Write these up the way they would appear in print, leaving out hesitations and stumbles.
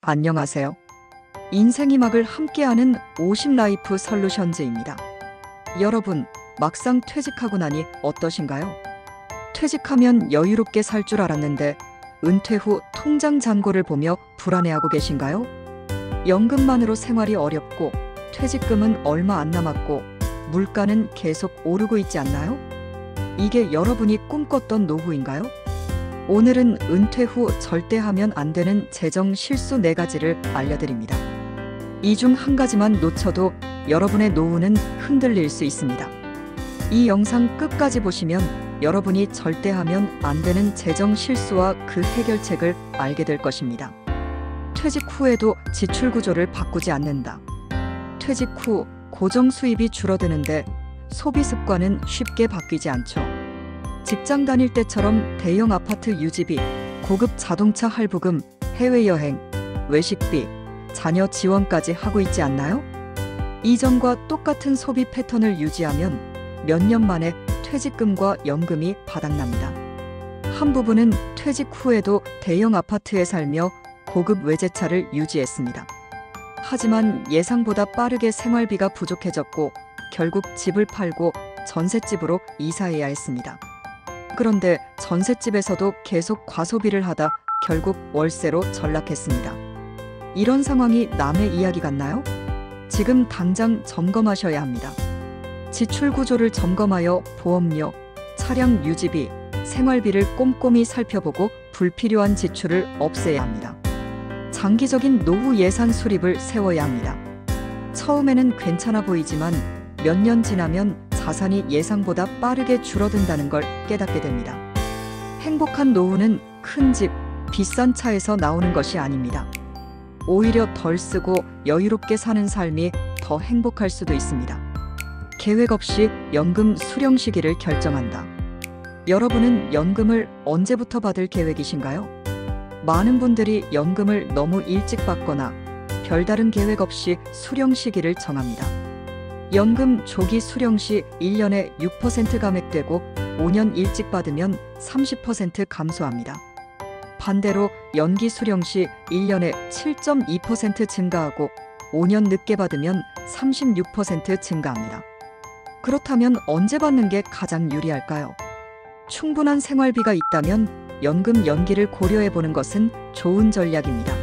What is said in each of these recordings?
안녕하세요. 인생이 막을 함께하는 50라이프 솔루션즈입니다. 여러분, 막상 퇴직하고 나니 어떠신가요? 퇴직하면 여유롭게 살 줄 알았는데 은퇴 후 통장 잔고를 보며 불안해하고 계신가요? 연금만으로 생활이 어렵고 퇴직금은 얼마 안 남았고 물가는 계속 오르고 있지 않나요? 이게 여러분이 꿈꿨던 노후인가요? 오늘은 은퇴 후 절대 하면 안 되는 재정 실수 4가지를 알려드립니다. 이 중 한 가지만 놓쳐도 여러분의 노후는 흔들릴 수 있습니다. 이 영상 끝까지 보시면 여러분이 절대 하면 안 되는 재정 실수와 그 해결책을 알게 될 것입니다. 퇴직 후에도 지출 구조를 바꾸지 않는다. 퇴직 후 고정 수입이 줄어드는데 소비 습관은 쉽게 바뀌지 않죠. 직장 다닐 때처럼 대형 아파트 유지비, 고급 자동차 할부금, 해외여행, 외식비, 자녀 지원까지 하고 있지 않나요? 이전과 똑같은 소비 패턴을 유지하면 몇 년 만에 퇴직금과 연금이 바닥납니다. 한 부분은 퇴직 후에도 대형 아파트에 살며 고급 외제차를 유지했습니다. 하지만 예상보다 빠르게 생활비가 부족해졌고 결국 집을 팔고 전셋집으로 이사해야 했습니다. 그런데 전셋집에서도 계속 과소비를 하다 결국 월세로 전락했습니다. 이런 상황이 남의 이야기 같나요? 지금 당장 점검하셔야 합니다. 지출 구조를 점검하여 보험료, 차량 유지비, 생활비를 꼼꼼히 살펴보고 불필요한 지출을 없애야 합니다. 장기적인 노후 예산 수립을 세워야 합니다. 처음에는 괜찮아 보이지만 몇 년 지나면 자산이 예상보다 빠르게 줄어든다는 걸 깨닫게 됩니다. 행복한 노후는 큰 집, 비싼 차에서 나오는 것이 아닙니다. 오히려 덜 쓰고 여유롭게 사는 삶이 더 행복할 수도 있습니다. 계획 없이 연금 수령 시기를 결정한다. 여러분은 연금을 언제부터 받을 계획이신가요? 많은 분들이 연금을 너무 일찍 받거나 별다른 계획 없이 수령 시기를 정합니다. 연금 조기 수령 시 1년에 6% 감액되고 5년 일찍 받으면 30% 감소합니다. 반대로 연기 수령 시 1년에 7.2% 증가하고 5년 늦게 받으면 36% 증가합니다. 그렇다면 언제 받는 게 가장 유리할까요? 충분한 생활비가 있다면 연금 연기를 고려해보는 것은 좋은 전략입니다.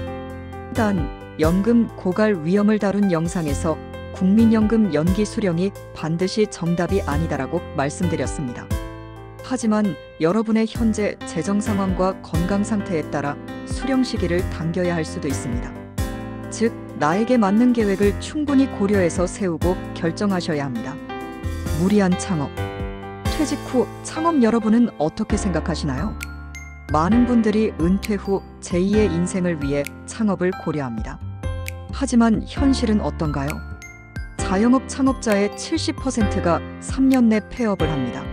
일단 연금 고갈 위험을 다룬 영상에서 국민연금 연기 수령이 반드시 정답이 아니다라고 말씀드렸습니다. 하지만 여러분의 현재 재정 상황과 건강 상태에 따라 수령 시기를 당겨야 할 수도 있습니다. 즉, 나에게 맞는 계획을 충분히 고려해서 세우고 결정하셔야 합니다. 무리한 창업. 퇴직 후 창업 여러분은 어떻게 생각하시나요? 많은 분들이 은퇴 후 제2의 인생을 위해 창업을 고려합니다. 하지만 현실은 어떤가요? 자영업 창업자의 70%가 3년 내 폐업을 합니다.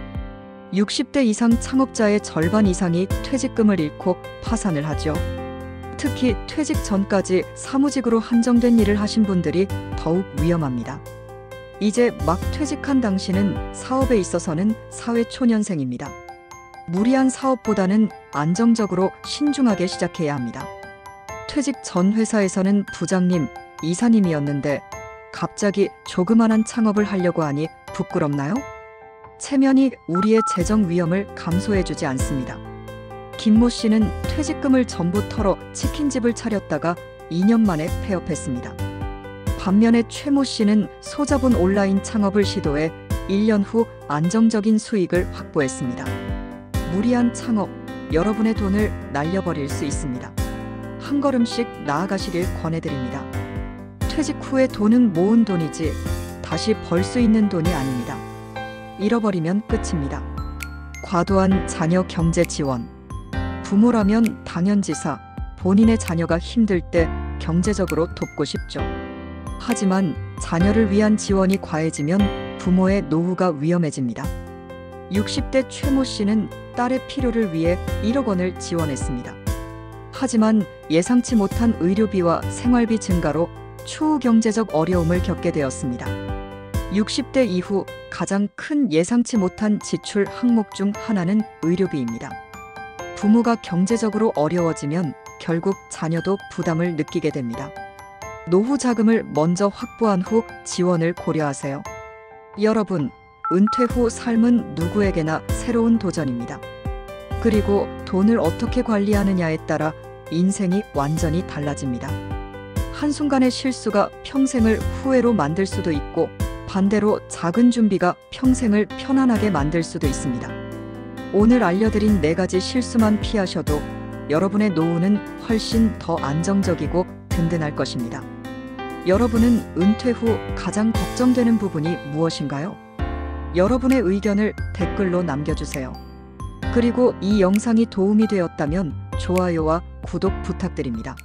60대 이상 창업자의 절반 이상이 퇴직금을 잃고 파산을 하죠. 특히 퇴직 전까지 사무직으로 한정된 일을 하신 분들이 더욱 위험합니다. 이제 막 퇴직한 당신은 사업에 있어서는 사회초년생입니다. 무리한 사업보다는 안정적으로 신중하게 시작해야 합니다. 퇴직 전 회사에서는 부장님, 이사님이었는데 갑자기 조그만한 창업을 하려고 하니 부끄럽나요? 체면이 우리의 재정 위험을 감소해주지 않습니다. 김모 씨는 퇴직금을 전부 털어 치킨집을 차렸다가 2년 만에 폐업했습니다. 반면에 최모 씨는 소자본 온라인 창업을 시도해 1년 후 안정적인 수익을 확보했습니다. 무리한 창업, 여러분의 돈을 날려버릴 수 있습니다. 한 걸음씩 나아가시길 권해드립니다. 퇴직 후에 돈은 모은 돈이지 다시 벌 수 있는 돈이 아닙니다. 잃어버리면 끝입니다. 과도한 자녀 경제 지원. 부모라면 당연지사, 본인의 자녀가 힘들 때 경제적으로 돕고 싶죠. 하지만 자녀를 위한 지원이 과해지면 부모의 노후가 위험해집니다. 60대 최모 씨는 딸의 필요를 위해 1억 원을 지원했습니다. 하지만 예상치 못한 의료비와 생활비 증가로 추후 경제적 어려움을 겪게 되었습니다. 60대 이후 가장 큰 예상치 못한 지출 항목 중 하나는 의료비입니다. 부모가 경제적으로 어려워지면 결국 자녀도 부담을 느끼게 됩니다. 노후 자금을 먼저 확보한 후 지원을 고려하세요. 여러분, 은퇴 후 삶은 누구에게나 새로운 도전입니다. 그리고 돈을 어떻게 관리하느냐에 따라 인생이 완전히 달라집니다. 한순간의 실수가 평생을 후회로 만들 수도 있고, 반대로 작은 준비가 평생을 편안하게 만들 수도 있습니다. 오늘 알려드린 4가지 실수만 피하셔도 여러분의 노후는 훨씬 더 안정적이고 든든할 것입니다. 여러분은 은퇴 후 가장 걱정되는 부분이 무엇인가요? 여러분의 의견을 댓글로 남겨주세요. 그리고 이 영상이 도움이 되었다면 좋아요와 구독 부탁드립니다.